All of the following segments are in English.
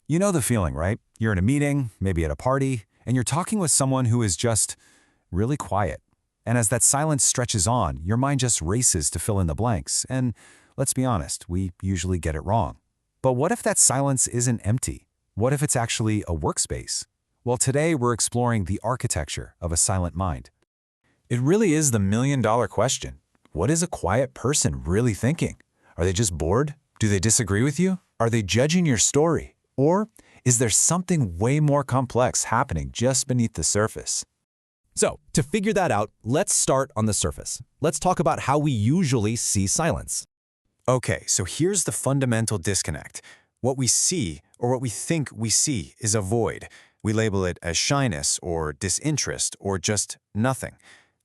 You know the feeling, right? You're in a meeting, maybe at a party, and you're talking with someone who is just really quiet. And as that silence stretches on, your mind just races to fill in the blanks. And let's be honest, we usually get it wrong. But what if that silence isn't empty? What if it's actually a workspace? Well, today we're exploring the architecture of a silent mind. It really is the million-dollar question. What is a quiet person really thinking? Are they just bored? Do they disagree with you? Are they judging your story? Or is there something way more complex happening just beneath the surface? So, to figure that out, let's start on the surface. Let's talk about how we usually see silence. Okay, so here's the fundamental disconnect. What we see, or what we think we see, is a void. We label it as shyness, or disinterest, or just nothing.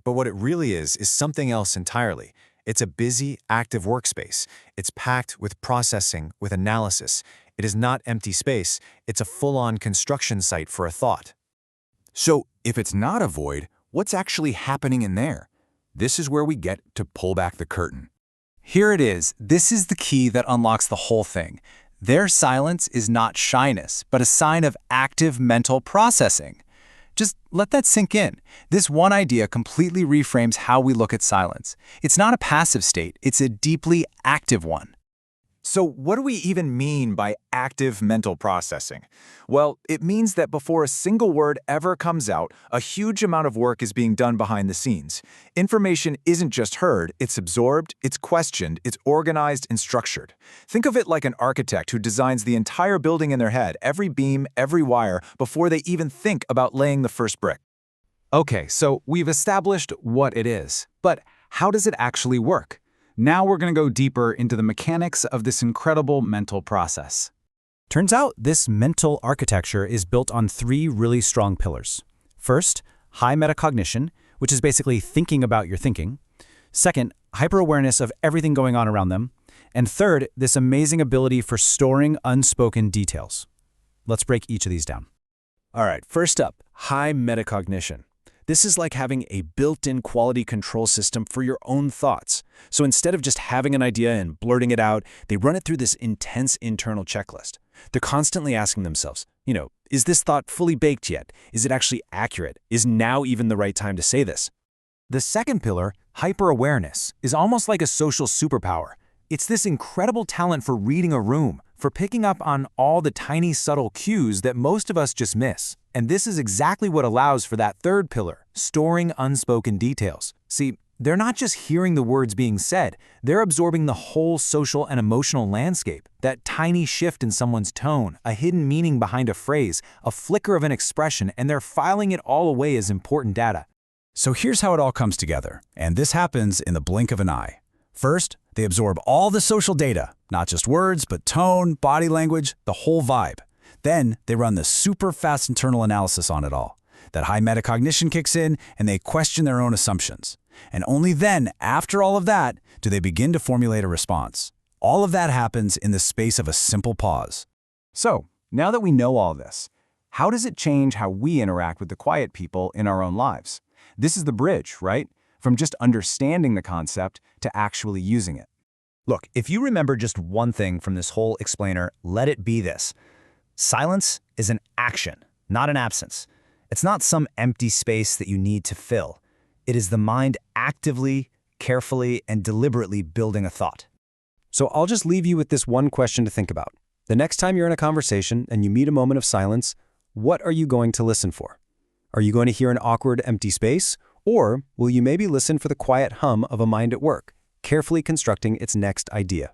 But what it really is something else entirely. It's a busy, active workspace. It's packed with processing, with analysis. It is not empty space. It's a full-on construction site for a thought. So, if it's not a void, what's actually happening in there? This is where we get to pull back the curtain. Here it is. This is the key that unlocks the whole thing. Their silence is not shyness, but a sign of active mental processing. Just let that sink in. This one idea completely reframes how we look at silence. It's not a passive state, it's a deeply active one. So what do we even mean by active mental processing? Well, it means that before a single word ever comes out, a huge amount of work is being done behind the scenes. Information isn't just heard, it's absorbed, it's questioned, it's organized and structured. Think of it like an architect who designs the entire building in their head, every beam, every wire, before they even think about laying the first brick. Okay, so we've established what it is, but how does it actually work? Now we're going to go deeper into the mechanics of this incredible mental process. Turns out this mental architecture is built on three really strong pillars. First, high metacognition, which is basically thinking about your thinking. Second, hyper-awareness of everything going on around them. And third, this amazing ability for storing unspoken details. Let's break each of these down. All right, first up, high metacognition. This is like having a built-in quality control system for your own thoughts. So instead of just having an idea and blurting it out, they run it through this intense internal checklist. They're constantly asking themselves, is this thought fully baked yet? Is it actually accurate? Is now even the right time to say this? The second pillar, hyper-awareness, is almost like a social superpower. It's this incredible talent for reading a room, for picking up on all the tiny subtle cues that most of us just miss. And this is exactly what allows for that third pillar, storing unspoken details. See, they're not just hearing the words being said, they're absorbing the whole social and emotional landscape. That tiny shift in someone's tone, a hidden meaning behind a phrase, a flicker of an expression, and they're filing it all away as important data. So here's how it all comes together, and this happens in the blink of an eye. First, they absorb all the social data, not just words, but tone, body language, the whole vibe. Then they run the super fast internal analysis on it all. That high metacognition kicks in and they question their own assumptions. And only then, after all of that, do they begin to formulate a response. All of that happens in the space of a simple pause. So, now that we know all this, how does it change how we interact with the quiet people in our own lives? This is the bridge, right? From just understanding the concept to actually using it. Look, if you remember just one thing from this whole explainer, let it be this. Silence is an action, not an absence. It's not some empty space that you need to fill. It is the mind actively, carefully, and deliberately building a thought. So I'll just leave you with this one question to think about. The next time you're in a conversation and you meet a moment of silence, what are you going to listen for? Are you going to hear an awkward, empty space? Or will you maybe listen for the quiet hum of a mind at work, carefully constructing its next idea?